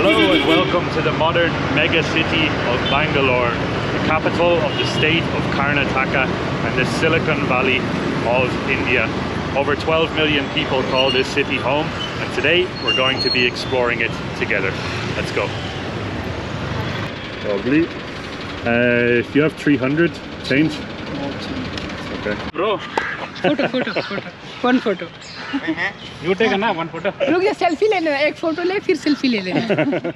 Hello and welcome to the modern mega city of Bangalore, the capital of the state of Karnataka and the Silicon Valley of India. Over 12 million people call this city home, and today we're going to be exploring it together. Let's go. Lovely. If you have 300, change. Okay. Bro. Photo. One photo. You take one photo. रुक जा selfie लेने एक photo ले फिर selfie ले लेना.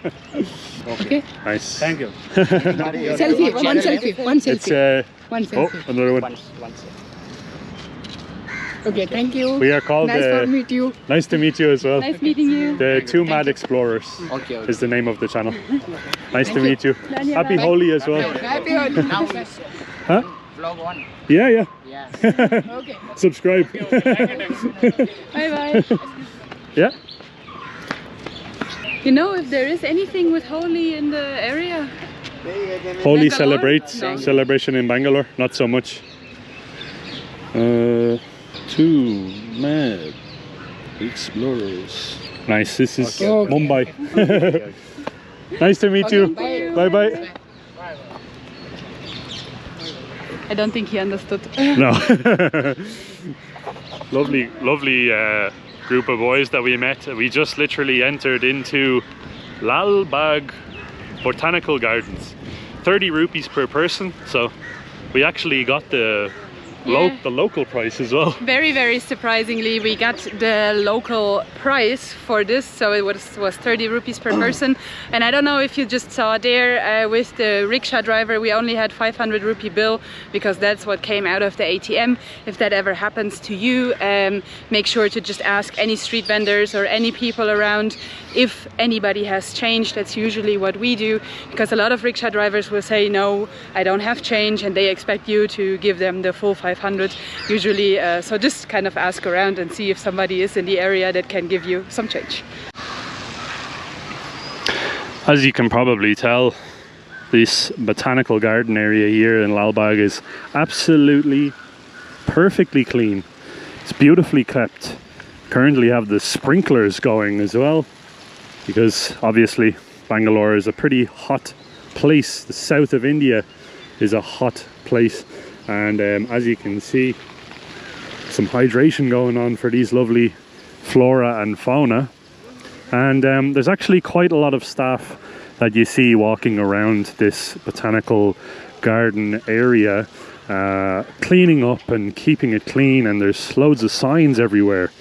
Okay. Nice. Thank you. Selfie, one selfie. It's One selfie. oh, another one. Okay, thank you. We are called Nice to meet you. Nice to meet you as well. Nice meeting you. The Two Mad Explorers is the name of the channel. Nice to meet you. Happy Holi as well. Happy Holi. Huh? Vlog 1. Yeah. Okay. Subscribe. Bye. Yeah. You know if there is anything with Holi in the area? Holi Bangalore? celebration in Bangalore. Not so much. Two Mad Explorers. Nice. This is Mumbai. Nice to meet you. Bye. I don't think he understood. No. lovely group of boys that we met. We just literally entered into Lal Bagh Botanical Gardens. 30 rupees per person, so we actually got the local price as well. Very surprisingly, we got the local price for this, so it was 30 rupees per person. And I don't know if you just saw there with the rickshaw driver, we only had 500 rupee bill because that's what came out of the ATM. If that ever happens to you, make sure to just ask any street vendors or any people around if anybody has change. That's usually what we do, because a lot of rickshaw drivers will say, no, I don't have change, and they expect you to give them the full 500 usually. So just kind of ask around and see if somebody is in the area that can give you some change. As you can probably tell, this botanical garden area here in Lal Bagh is absolutely perfectly clean. It's beautifully kept. Currently have the sprinklers going as well, because obviously Bangalore is a pretty hot place. The south of India is a hot place, and as you can see, some hydration going on for these lovely flora and fauna. And there's actually quite a lot of staff that you see walking around this botanical garden area, cleaning up and keeping it clean, and there's loads of signs everywhere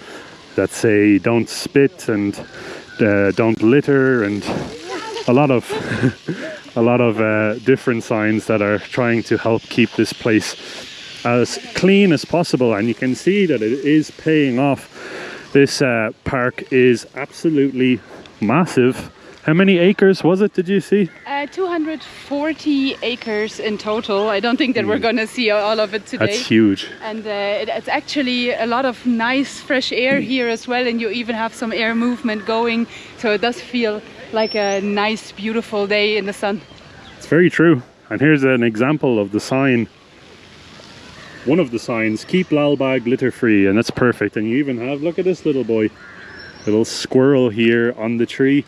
that say don't spit and don't litter, and a lot of different signs that are trying to help keep this place as clean as possible. And you can see that it is paying off. This park is absolutely massive. How many acres was it, did you see? 240 acres in total. I don't think that we're gonna see all of it today. That's huge. And it's actually a lot of nice fresh air here as well, and you even have some air movement going, so it does feel like a nice beautiful day in the sun. It's very true. And here's an example of the sign. One of the signs, keep Lal Bagh litter free, and that's perfect. And you even have, look at this little boy, little squirrel here on the tree.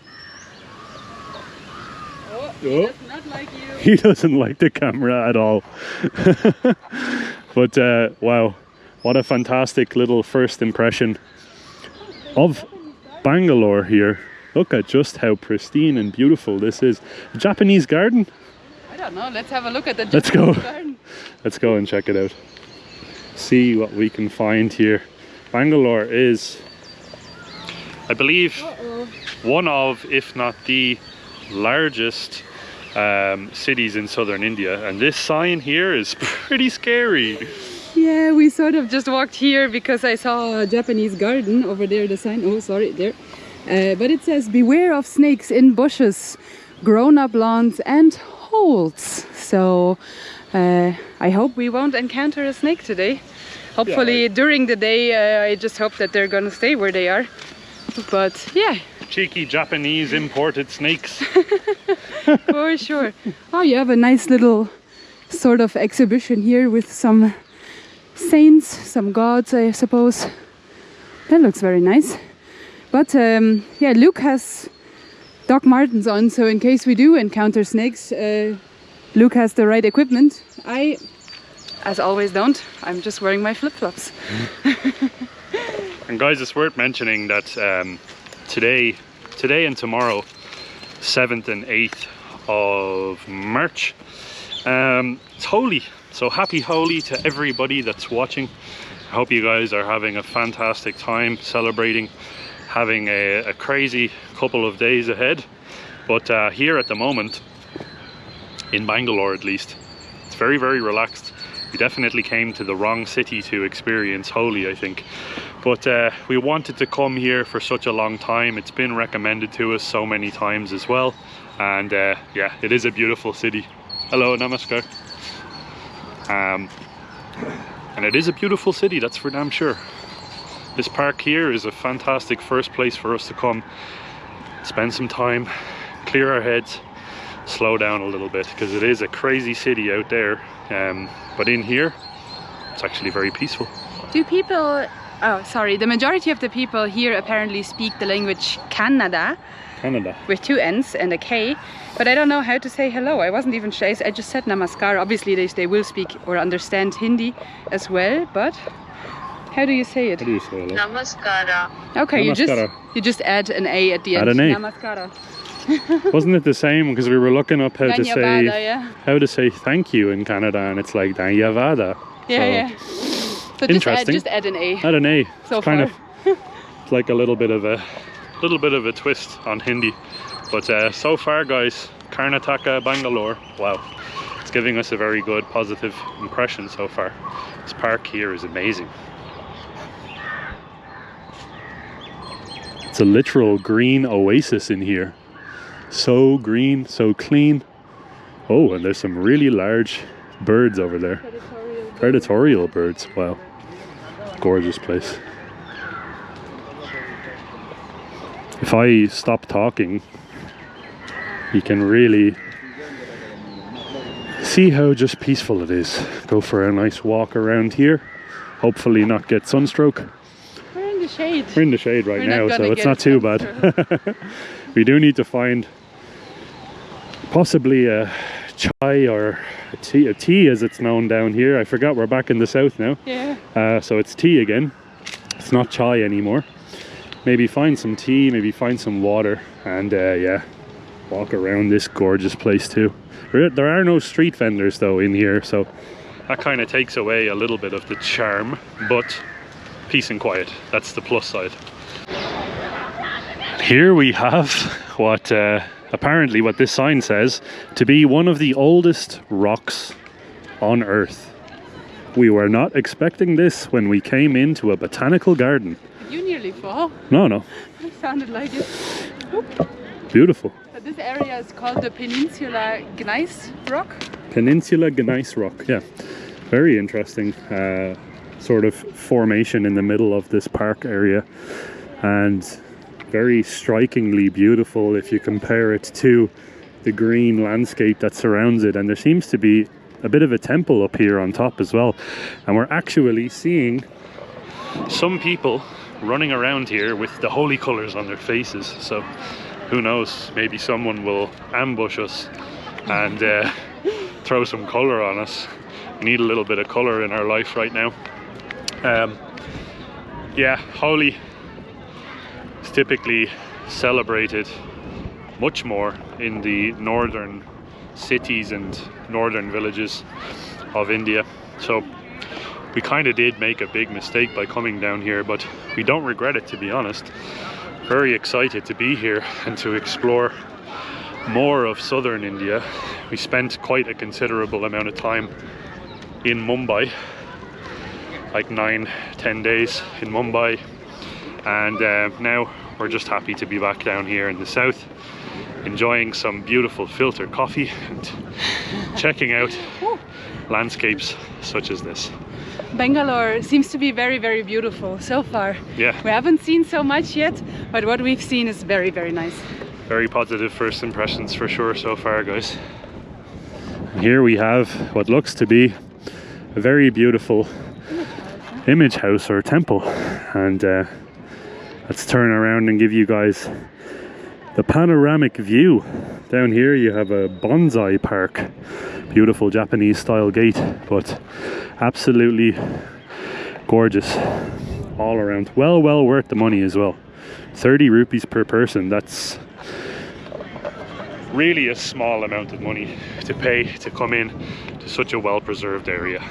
He does not like you. He doesn't like the camera at all. But wow, what a fantastic little first impression of Bangalore here. Look at just how pristine and beautiful this is. A Japanese garden? I don't know, let's have a look at the Let's go. garden. Let's go and check it out. See what we can find here. Bangalore is, I believe, one of, if not the largest cities in southern India, and this sign here is pretty scary. Yeah, we sort of just walked here because I saw a Japanese garden over there, the sign, oh sorry, there. But it says, beware of snakes in bushes, grown-up lawns and holes. So I hope we won't encounter a snake today. Hopefully during the day, I just hope that they're gonna stay where they are. But yeah. Cheeky Japanese imported snakes. For sure. Oh, you have a nice little sort of exhibition here with some saints, some gods, I suppose. That looks very nice. But yeah, Luke has Doc Martens on, so in case we do encounter snakes, Luke has the right equipment. I, as always, don't. I'm just wearing my flip-flops. And guys, it's worth mentioning that today and tomorrow, 7th and 8th of March, it's Holi. So happy Holi to everybody that's watching. I hope you guys are having a fantastic time celebrating, having a crazy couple of days ahead. But here at the moment, in Bangalore at least, it's very, very relaxed. We definitely came to the wrong city to experience Holi, I think. But we wanted to come here for such a long time. It's been recommended to us so many times as well. And yeah, it is a beautiful city. Hello, namaskar. And it is a beautiful city, that's for damn sure. This park here is a fantastic first place for us to come, spend some time, clear our heads, slow down a little bit, because it is a crazy city out there. But in here, it's actually very peaceful. Do people, oh sorry, the majority of the people here apparently speak the language Kannada. Canada. With 2 N's and a K, but I don't know how to say hello. I wasn't even sure. I just said namaskar. Obviously they will speak or understand Hindi as well, but how do you say it? How do you say hello? Namaskara. Okay, Namaskara. you just add an A at the end. Add an A. Namaskara. Wasn't it the same? Because we were looking up how to say Dhanyavada, yeah. how to say thank you in Canada, and it's like Dhanyavada. Yeah, So, yeah. So interesting. just add an A. Add an A. So It's kind far. of it's like a little bit of a twist on Hindi. But so far, guys, Karnataka, Bangalore, wow, it's giving us a very good positive impression so far. This park here is amazing. It's a literal green oasis in here. So green, so clean. Oh, and there's some really large birds over there. Predatorial birds, wow. Gorgeous place. If I stop talking, you can really see how just peaceful it is. Go for a nice walk around here. Hopefully not get sunstroke. We're in the shade. We're in the shade right We're not now, so gonna it's get not too bad. We do need to find possibly a chai or a tea as it's known down here. I forgot we're back in the south now. Yeah. So it's tea again. It's not chai anymore. Maybe find some tea, maybe find some water, and yeah, walk around this gorgeous place too. There are no street vendors though in here, so that kind of takes away a little bit of the charm, but peace and quiet, that's the plus side. Here we have what apparently what this sign says to be one of the oldest rocks on Earth. We were not expecting this when we came into a botanical garden. Did you nearly fall? No. It sounded like it. Oop. Beautiful. But this area is called the Peninsula Gneiss Rock. Peninsula Gneiss Rock, yeah. Very interesting sort of formation in the middle of this park area, and very strikingly beautiful if you compare it to the green landscape that surrounds it. And there seems to be a bit of a temple up here on top as well, and we're actually seeing some people running around here with the holy colors on their faces. So who knows, maybe someone will ambush us and throw some color on us. We need a little bit of color in our life right now. Yeah, Holi is typically celebrated much more in the northern cities and northern villages of India. So we kind of did make a big mistake by coming down here, but we don't regret it, to be honest. Very excited to be here and to explore more of southern India. We spent quite a considerable amount of time in Mumbai, like 9-10 days in Mumbai, and now we're just happy to be back down here in the south, enjoying some beautiful filter coffee and checking out landscapes such as this. Bangalore seems to be very, very beautiful so far. Yeah. We haven't seen so much yet, but what we've seen is very, very nice. Very positive first impressions for sure so far, guys. And here we have what looks to be a very beautiful image house or temple, and let's turn around and give you guys the panoramic view. Down here you have a bonsai park, beautiful Japanese style gate, but absolutely gorgeous all around. Well worth the money as well. 30 rupees per person, that's really a small amount of money to pay to come in to such a well preserved area.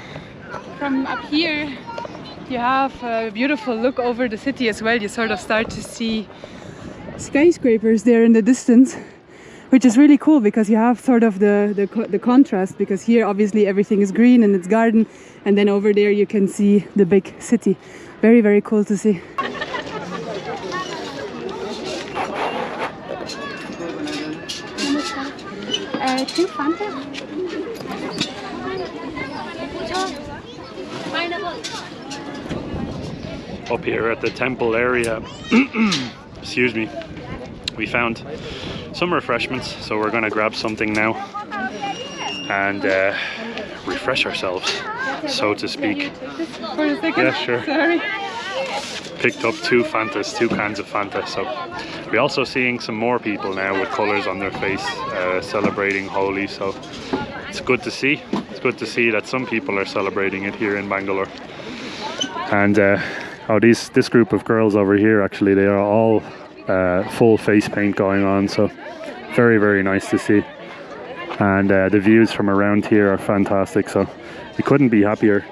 From up here you have a beautiful look over the city as well. You sort of start to see skyscrapers there in the distance, which is really cool because you have sort of the contrast, because here obviously everything is green and it's garden, and then over there you can see the big city. Very cool to see. Two Fanta? Up here at the temple area, excuse me, we found some refreshments, so we're going to grab something now and refresh ourselves, so to speak. For a second? Yeah, sure. Sorry. Picked up two Fantas, 2 cans of Fanta. So we're also seeing some more people now with colours on their face, celebrating Holi. So it's good to see. It's good to see that some people are celebrating it here in Bangalore. And this group of girls over here, actually, they are all full face paint going on. So very nice to see. And the views from around here are fantastic. So we couldn't be happier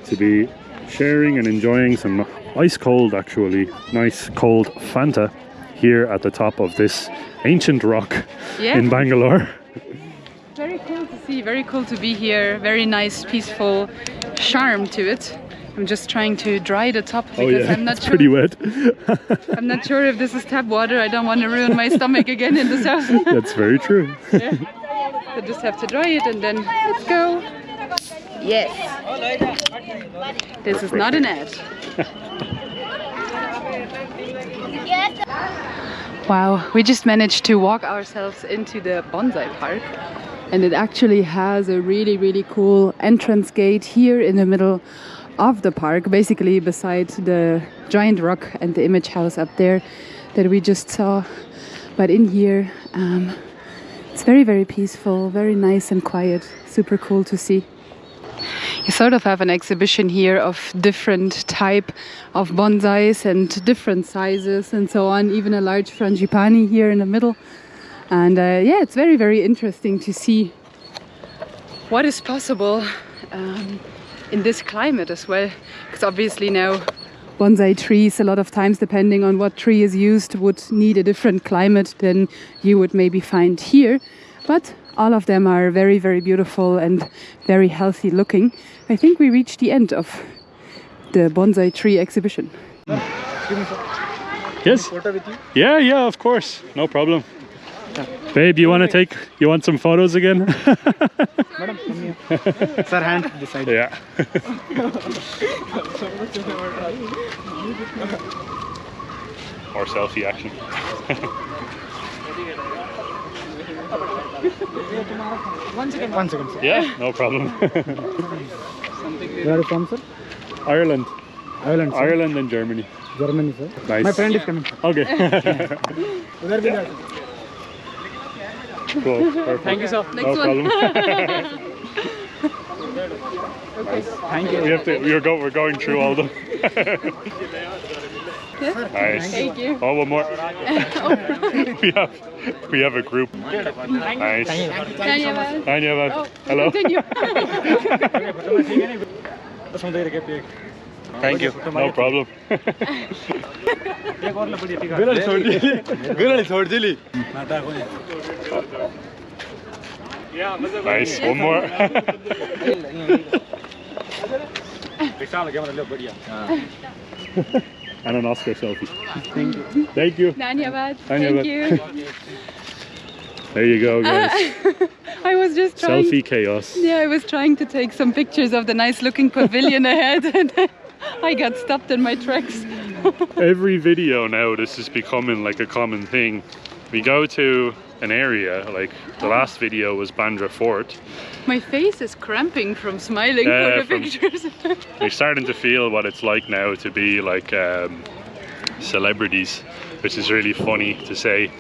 to be sharing and enjoying some ice cold, actually nice cold Fanta here at the top of this ancient rock in Bangalore. Very cool to see, very cool to be here. Very nice, peaceful charm to it. I'm just trying to dry the top because I'm not it's sure. Pretty wet. I'm not sure if this is tap water. I don't want to ruin my stomach again in the south. That's very true. Yeah. I just have to dry it and then let's go. Yes. This is not an ad. Wow, we just managed to walk ourselves into the bonsai park, and it actually has a really cool entrance gate here in the middle of the park, basically beside the giant rock and the image house up there that we just saw. But in here it's very peaceful, very nice and quiet, super cool to see. You sort of have an exhibition here of different type of bonsais and different sizes and so on, even a large frangipani here in the middle. And yeah, it's very interesting to see what is possible in this climate as well, because obviously now bonsai trees, a lot of times, depending on what tree is used, would need a different climate than you would maybe find here. But all of them are very beautiful and very healthy looking. I think we reached the end of the bonsai tree exhibition. Yes? Yeah, of course. No problem. Babe, you want some photos again? Madam, come here. Sir, hand this side. Yeah. Or selfie action. One second, sir. Yeah, no problem. Where are you from, sir? Ireland. Ireland, sir. Ireland and Germany. Germany, sir. Nice. My friend is coming. Okay. Udhar bhi jao. Cool. Perfect. Thank you, sir. No problem. Thank you. We're going through all them. Nice. Thank you. Oh, one more. we have a group. Nice. Oh, Hello. continue. Thank you. No problem. Nice. One more. And an Oscar selfie. Thank you. Thank you. Dhanyavad. Dhanyavad. Thank you. There you go, guys. I was just trying. Selfie chaos. Yeah, I was trying to take some pictures of the nice looking pavilion ahead, and I got stopped in my tracks. Every video now, this is becoming like a common thing. We go to an area, like the last video was Bandra Fort. My face is cramping from smiling for the pictures. We're starting to feel what it's like now to be like celebrities, which is really funny to say.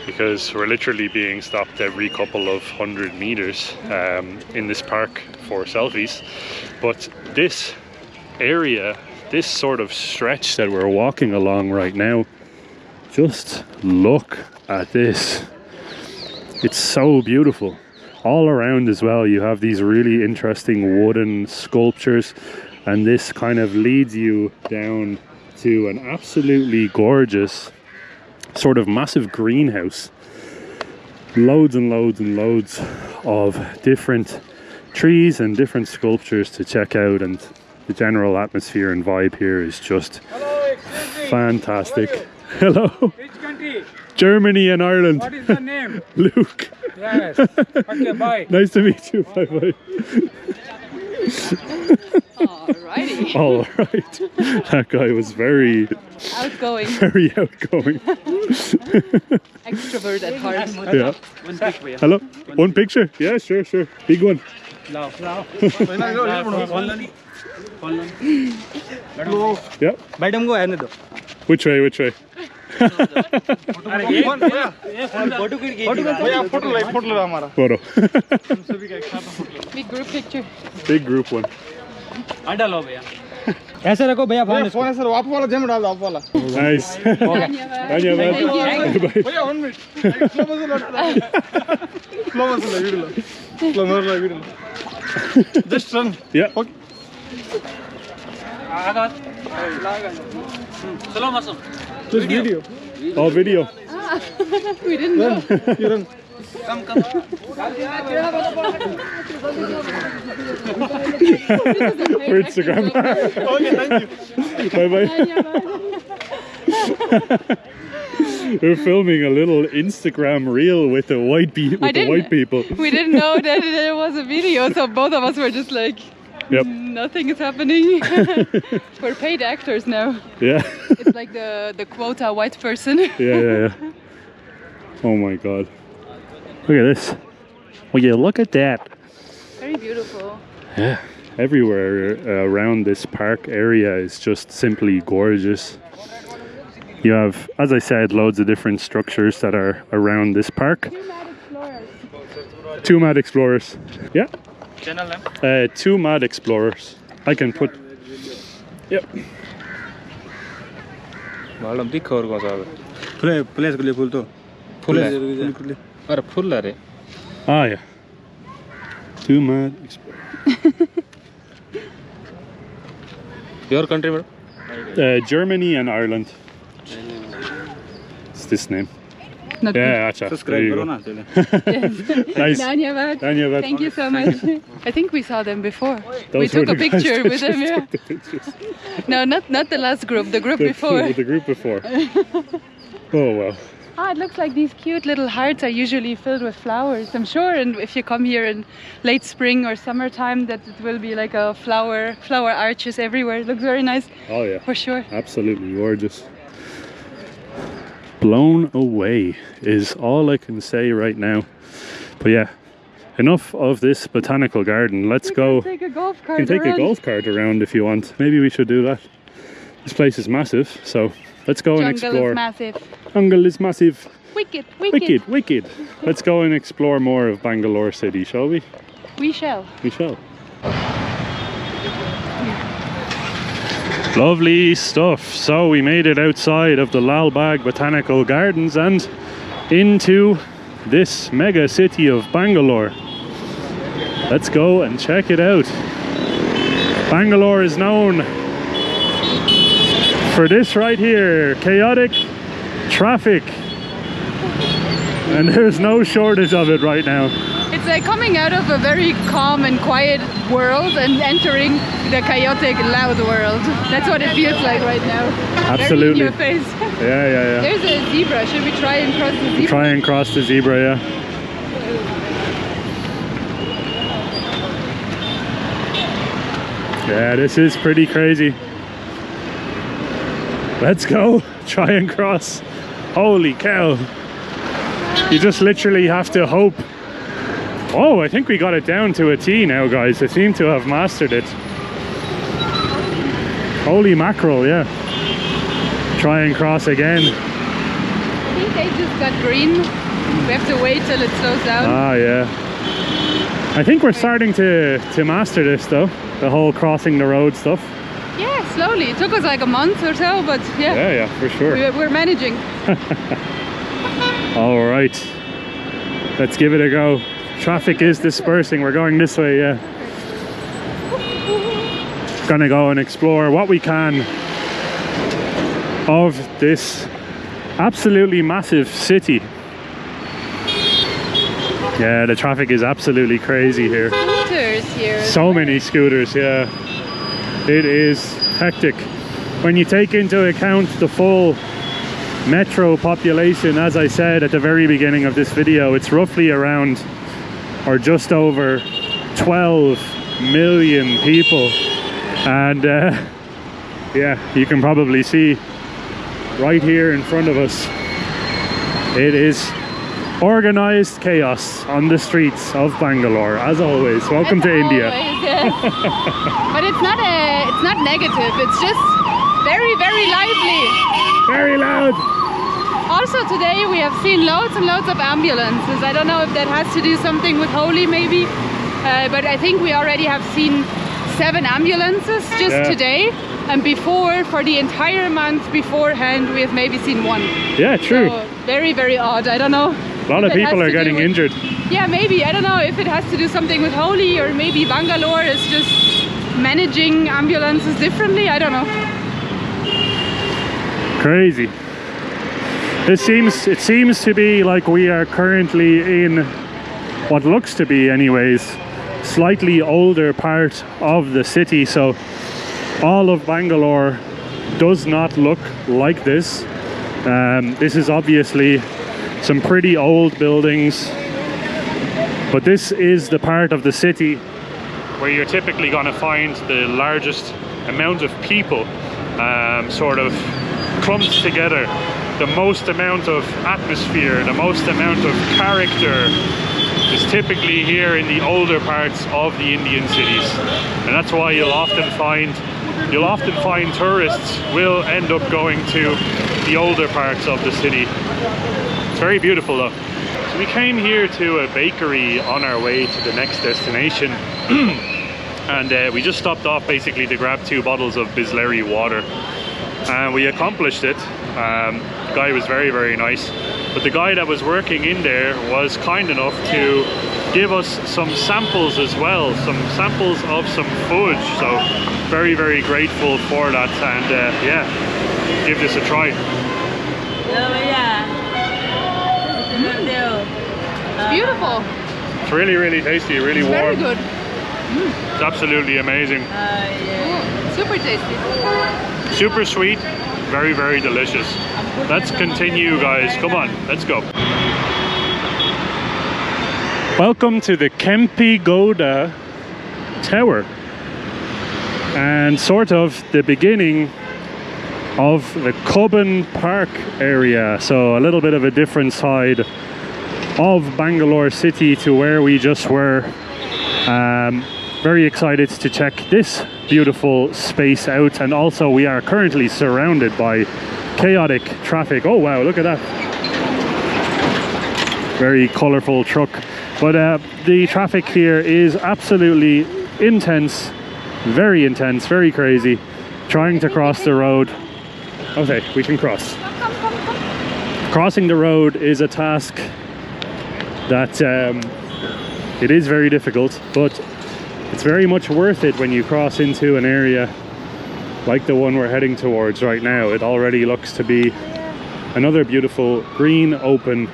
because we're literally being stopped every couple of 100 meters in this park for selfies. But this area, this sort of stretch that we're walking along right now, just look at this. It's so beautiful. All around as well, you have these really interesting wooden sculptures, and this kind of leads you down to an absolutely gorgeous sort of massive greenhouse. Loads and loads and loads of different trees and different sculptures to check out, and the general atmosphere and vibe here is just fantastic. Hello. Which country? Germany and Ireland. What is the name? Luke. Yes. Okay, bye. Nice to meet you. Bye bye. Alrighty. All right. That guy was very Outgoing. outgoing. Extrovert at heart. Yeah. Hello. One picture? Yeah, sure. Big one. Yeah. Madam को आने दो Which way? Photo लो हमारा Photo. Big group picture. Big group one. डालो भैया ऐसे रखो भैया phone है सर आप वाला जेम डाल दो आप वाला Nice. Dhanyawad. Dhanyawad. Thank you. Bye. भैया 1 minute slow motion video just run Yeah. चलो मसम just video Oh, video. We didn't know. you run For Instagram. okay thank you Bye bye. We're filming a little Instagram reel with the white people. We didn't know that there was a video, so both of us were just like, Yep. nothing is happening. We're paid actors now. Yeah. It's like the quota white person. Yeah. Oh my god. Look at this. Will you look at that? Very beautiful. Yeah. Everywhere around this park area is just simply gorgeous. You have, as I said, loads of different structures that are around this park. Two Mad Explorers. Yeah. channel name Two Mad Explorers. I can put. Yep. मालूम दिख और कौन सा है place के लिए full तो full है अरे फुल है रे Ah, yeah. Two Mad Explorers. Your country में Germany and Ireland. It's this name. Not Yeah, acha. There subscribe you करो go. ना चले Nice. Dhanyawad. Dhanyawad. Thank you so much. I think we saw them before. Those We took were a the guys picture that with them, just yeah. took the pictures. No, not the last group, the group before. The group before. Oh well. Ah, it looks like these cute little hearts are usually filled with flowers. I'm sure, and if you come here in late spring or summertime, that it will be like a flower arches everywhere. It looks very nice, Oh yeah. for sure. Absolutely gorgeous. Blown away is all I can say right now. But yeah, enough of this botanical garden. Let's go. Take a golf You cart can take a around. golf cart around if you want. Maybe we should do that. This place is massive, so let's go and Jungle explore. is massive. Jungle is massive. Wicked. Wicked. Let's go and explore more of Bangalore city, shall we? We shall. We shall. Lovely stuff. So we made it outside of the Lal Bagh Botanical Gardens and into this mega city of Bangalore. Let's go and check it out. Bangalore is known for this right here, chaotic traffic. And there's no shortage of it right now. It's like coming out of a very calm and quiet world and entering the chaotic, loud world. That's what it feels like right now. Absolutely. Very in your face. Yeah. There's a zebra. Should we try and cross the zebra? Try and cross the zebra, yeah. Yeah, this is pretty crazy. Let's go. Try and cross. Holy cow. You just literally have to hope. Oh, I think we got it down to a T now, guys. I seem to have mastered it. Holy mackerel, yeah. Try and cross again. think they just got green. We have to wait till it slows down. Ah, yeah. I think we're starting to master this though, the whole crossing the road stuff. Yeah, slowly. It took us like a month or so, but yeah. Yeah, for sure. We're managing. All right, let's give it a go. Traffic is dispersing. We're going this way, yeah. Gonna go and explore what we can of this absolutely massive city. Yeah, the traffic is absolutely crazy here. Scooters here. So many scooters, yeah. It is hectic. When you take into account the full metro population, as I said at the very beginning of this video, it's roughly around or just over 12 million people. And yeah, you can probably see right here in front of us, it is organized chaos on the streets of Bangalore, as always. Welcome to India. Always, yeah. But it's not negative. It's just very, very lively. Very loud. Also today we have seen loads and loads of ambulances. I don't know if that has to do something with Holi maybe, but I think we already have seen 7 ambulances just today. And before, for the entire month beforehand, we have maybe seen 1. Yeah, true. So very, very odd. I don't know. A lot of people are getting injured. Yeah, maybe. I don't know if it has to do something with Holi, or maybe Bangalore is just managing ambulances differently. I don't know. Crazy. It seems to be like we are currently in what looks to be, anyways, slightly older part of the city. So all of Bangalore does not look like this. This is obviously some pretty old buildings, but this is the part of the city where you're typically going to find the largest amount of people sort of clumped together, the most amount of atmosphere, the most amount of character is typically here in the older parts of the Indian cities. And that's why you'll often find tourists will end up going to the older parts of the city. It's very beautiful though. So we came here to a bakery on our way to the next destination. And we just stopped off basically to grab 2 bottles of Bisleri water. And we accomplished it. The guy was very, very nice. But the guy that was working in there was kind enough to give us some samples as well, some samples of some food. So very, very grateful for that. And yeah, give this a try. It's beautiful. It's really, really tasty, really warm. Very good. It's absolutely amazing. Super tasty. Super sweet, very, very delicious. Let's continue, guys. Come on, let's go. Welcome to the Kempe Gowda Tower, and sort of the beginning of the Cubbon Park area. So a little bit of a different side of Bangalore city to where we just were. Very excited to check this beautiful space out, and also we are currently surrounded by chaotic traffic. Oh wow, look at that. Very colorful truck. But the traffic here is absolutely intense, very crazy. Trying to cross the road. Okay, we can cross. Crossing the road is a task that it is very difficult, but it's very much worth it when you cross into an area like the one we're heading towards right now. It already looks to be another beautiful, green, open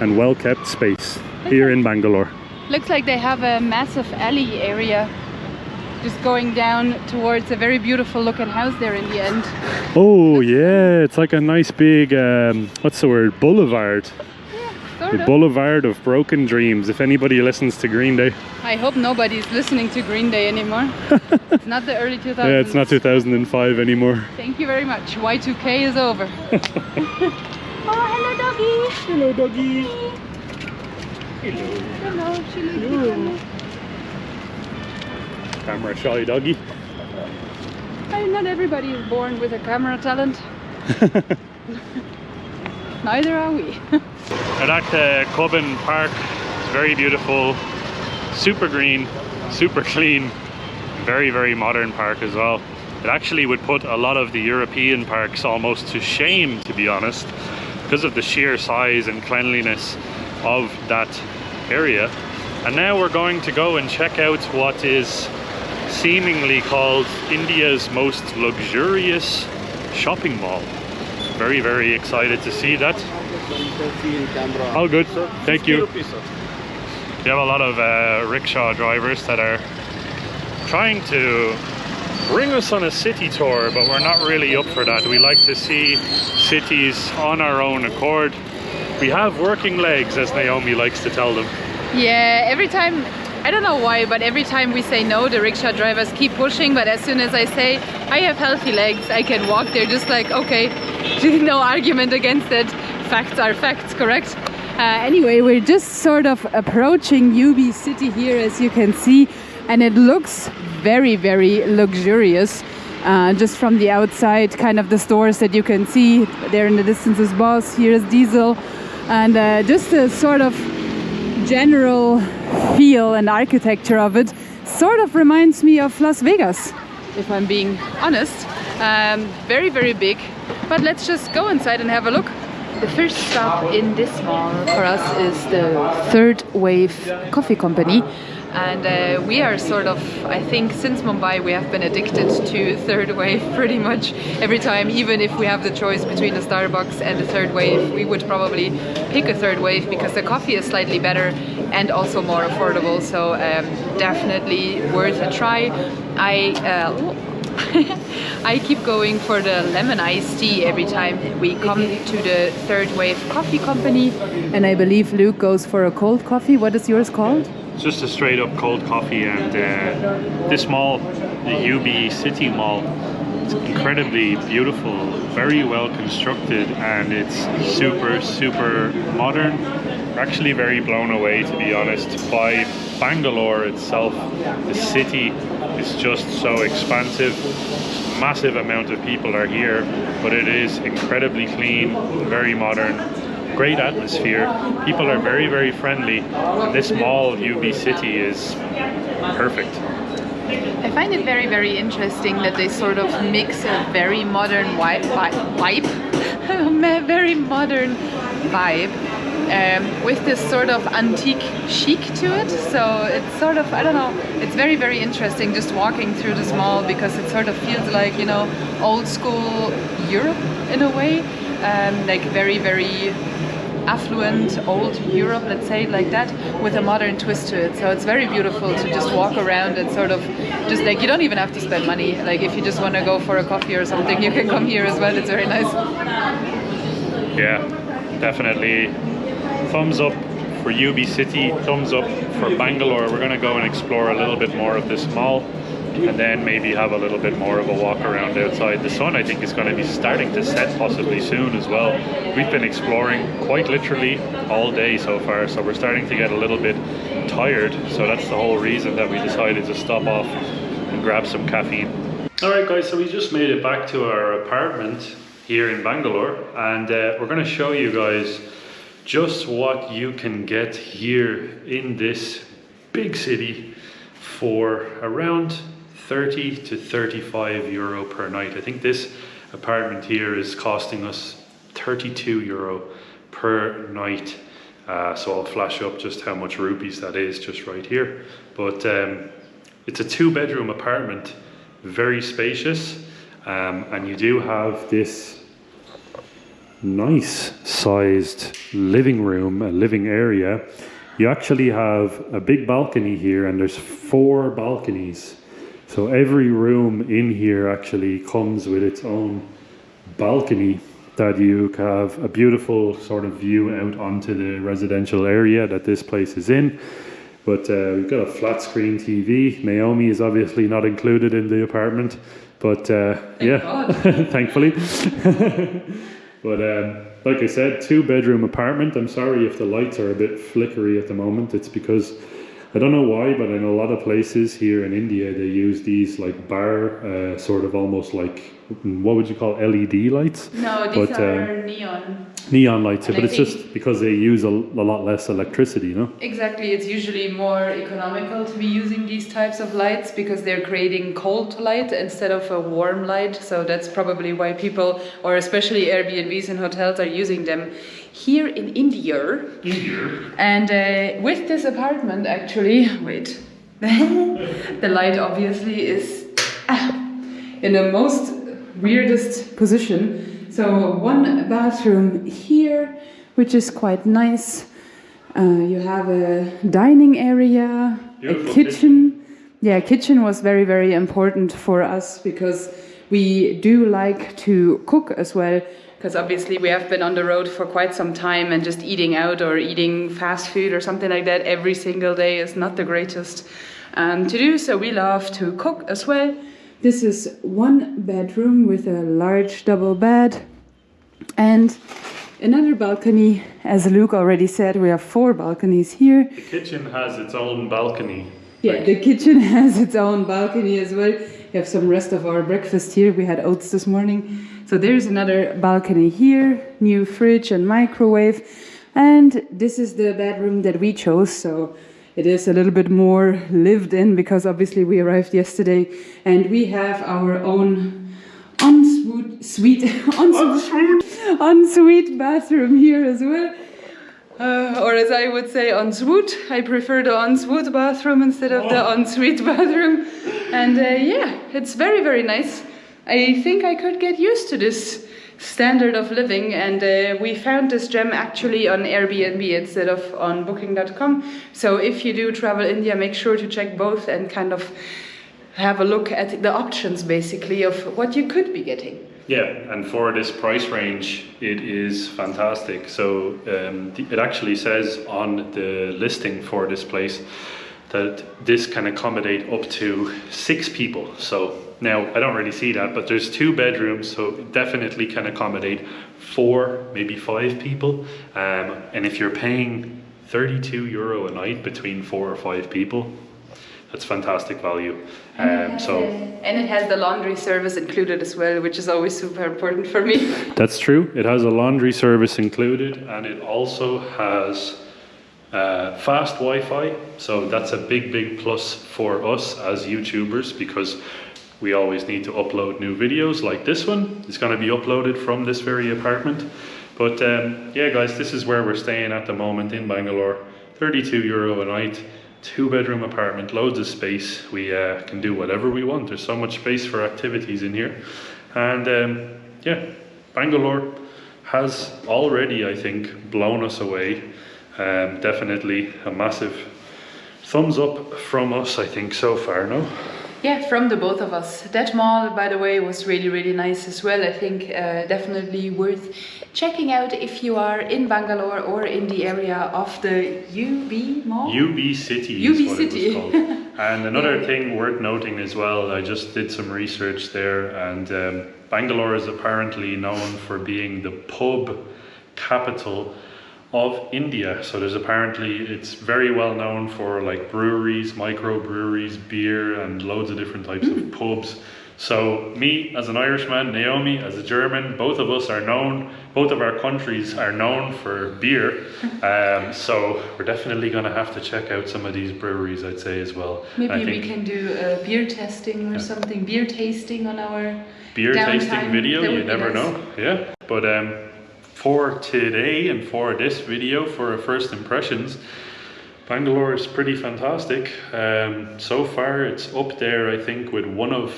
and well-kept space here in Bangalore. Looks like they have a massive alley area just going down towards a very beautiful looking house there in the end. Oh yeah, it's like a nice big, what's the word, boulevard. The Boulevard of Broken Dreams, if anybody listens to Green Day. I hope nobody's listening to Green Day anymore. It's not the early 2000s. Yeah, it's not 2005 anymore. Thank you very much. Y2K is over. Oh, hello doggy. Hello doggy. Hello. Hello, chili. Camera shy doggy. Not everybody is born with a camera talent. neither are we. And at Cubbon Park, it's very beautiful, super green, super clean, very, very modern park as well. It actually would put a lot of the European parks almost to shame, to be honest, because of the sheer size and cleanliness of that area. And now we're going to go and check out what is seemingly called India's most luxurious shopping mall. Very, very excited to see that. All good, thank you. You have a lot of rickshaw drivers that are trying to bring us on a city tour, but we're not really up for that. We like to see cities on our own accord. We have working legs, as Naomi likes to tell them. Yeah, every time, I don't know why, but every time we say no, the rickshaw drivers keep pushing. But as soon as I say I have healthy legs, I can walk, they're just like, okay, no argument against it. Facts are facts, correct? Anyway, we're just sort of approaching UB City here, as you can see, and it looks very, very luxurious. Just from the outside, kind of the stores that you can see there in the distance is Boss, here's Diesel, and just a sort of general feel and architecture of it sort of reminds me of Las Vegas, if I'm being honest. Very, very big, but let's just go inside and have a look. The first stop in this mall for us is the Third Wave Coffee Company. And we are sort of, I think since Mumbai we have been addicted to Third Wave pretty much every time. Even if we have the choice between a Starbucks and a Third Wave, we would probably pick a Third Wave because the coffee is slightly better and also more affordable, so definitely worth a try. I keep going for the lemon iced tea every time we come to the Third Wave Coffee Company, and I believe Luke goes for a cold coffee. What is yours called? It's just a straight up cold coffee. And this mall, the UB City Mall, it's incredibly beautiful, very well constructed, and it's super, super modern. We're actually very blown away, to be honest, by Bangalore itself. The city is just so expansive. Massive amount of people are here, but it is incredibly clean, very modern. Great atmosphere. People are very, very friendly, and this mall, UB City, is perfect. I find it very, very interesting that they sort of mix a very modern very modern vibe with this sort of antique chic to it. So it's sort of, I don't know, it's very, very interesting just walking through this mall because it sort of feels like, you know, old school Europe in a way, like very, very affluent old Europe, let's say it like that, with a modern twist to it. So it's very beautiful to just walk around and sort of just like, you don't even have to spend money. Like if you just want to go for a coffee or something, you can come here as well. It's very nice. Yeah, definitely. Thumbs up for UB City, thumbs up for Bangalore. We're going to go and explore a little bit more of this mall, and then maybe have a little bit more of a walk around outside. The sun, I think, is going to be starting to set possibly soon as well. We've been exploring quite literally all day so far, so we're starting to get a little bit tired. So that's the whole reason that we decided to stop off and grab some caffeine. Alright guys, so we just made it back to our apartment here in Bangalore, and we're going to show you guys just what you can get here in this big city for around 30 to 35 euro per night. I think this apartment here is costing us 32 euro per night. So I'll flash up just how much rupees that is just right here. But it's a 2-bedroom apartment, very spacious, and you do have this nice sized living room, a living area. You actually have a big balcony here, and there's 4 balconies. So every room in here actually comes with its own balcony that you have a beautiful sort of view out onto the residential area that this place is in. But we've got a flat screen TV. Naomi is obviously not included in the apartment, but yeah, thankfully. But like I said, 2-bedroom apartment. I'm sorry if the lights are a bit flickery at the moment. It's because, I don't know why, but in a lot of places here in India, they use these like bar, sort of almost like what would you call LED lights? No, these But, are neon. Neon lights, And but I it's think- just because they use a lot less electricity, no? Exactly, it's usually more economical to be using these types of lights because they're creating cold light instead of a warm light. So that's probably why people, or especially Airbnbs and hotels, are using them here in India. And with this apartment, actually, wait, the light obviously is in the most weirdest position. So one bathroom here, which is quite nice. You have a dining area, Beautiful a kitchen. Yeah, kitchen was very, very important for us because we do like to cook as well. Because obviously we have been on the road for quite some time, and just eating out or eating fast food or something like that every single day is not the greatest to do. So we love to cook as well. This is one bedroom with a large double bed and another balcony. As Luke already said, we have 4 balconies here. The kitchen has its own balcony. Yeah, the kitchen has its own balcony as well. We have some rest of our breakfast here. We had oats this morning. So there's another balcony here, new fridge and microwave. And this is the bedroom that we chose. So it is a little bit more lived in because obviously we arrived yesterday, and we have our own ensuite bathroom here as well. Or as I would say, ensuite. I prefer the ensuite bathroom instead of the ensuite bathroom. And yeah, it's very, very nice. I think I could get used to this standard of living, and we found this gem actually on Airbnb instead of on booking.com. So if you do travel India, make sure to check both and kind of have a look at the options basically of what you could be getting. Yeah, and for this price range, it is fantastic. So it actually says on the listing for this place that this can accommodate up to 6 people. So now I don't really see that, but there's 2 bedrooms, so it definitely can accommodate 4, maybe 5 people. And if you're paying €32 a night between 4 or 5 people, that's fantastic value. And it has the laundry service included as well, which is always super important for me. That's true. It has a laundry service included, and it also has fast Wi-Fi. So that's a big plus for us as YouTubers, because we always need to upload new videos like this one. It's going to be uploaded from this very apartment. But yeah, guys, this is where we're staying at the moment in Bangalore. €32 a night. 2-bedroom apartment, loads of space. We can do whatever we want. There's so much space for activities in here. And yeah, Bangalore has already, I think, blown us away. Definitely a massive thumbs up from us, I think, so far, no? Yeah, from the both of us. That mall, by the way, was really nice as well. I think definitely worth checking out if you are in Bangalore or in the area of the UB Mall. UB City UB is what City. it was called. And another thing worth noting as well, I just did some research there, and Bangalore is apparently known for being the pub capital of India. So there's apparently, it's very well known for like breweries, microbreweries, beer, and loads of different types of pubs. So me as an Irishman, Naomi as a German, both of us are known, both of our countries are known for beer. So we're definitely going to have to check out some of these breweries, I'd say, as well. Maybe we can do a beer testing or something, beer tasting on our beer tasting downtime. video, That you would be never nice. know. Yeah, but for today and for this video, for our first impressions, Bangalore is pretty fantastic. So far it's up there, I think, with one of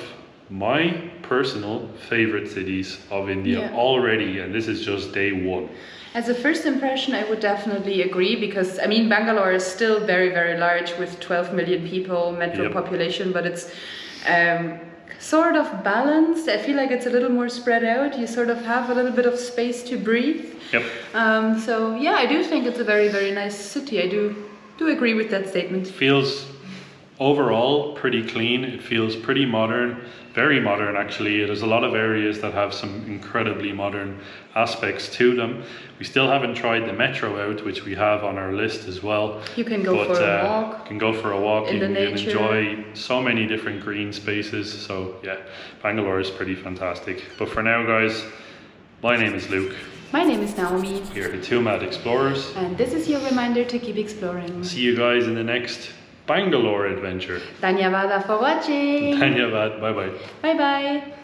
my personal favorite cities of India already, and this is just day one. As a first impression, I would definitely agree, because I mean Bangalore is still very large with 12 million people, metro population, but it's sort of balanced. I feel like it's a little more spread out. You sort of have a little bit of space to breathe. Yep. So yeah, I do think it's a very nice city. I do agree with that statement. Feels Overall, pretty clean. It feels pretty modern, very modern actually. There's a lot of areas that have some incredibly modern aspects to them. We still haven't tried the metro out, which we have on our list as well. You can go for a walk. You can go for a walk. In You the can nature. enjoy so many different green spaces. So yeah, Bangalore is pretty fantastic. But for now, guys, my name is Luke. My name is Naomi, Here at Two Mad Explorers. and this is your reminder to keep exploring. See you guys in the next Bangalore adventure. Dhanyavada for watching. Dhanyavad. Bye bye. Bye bye.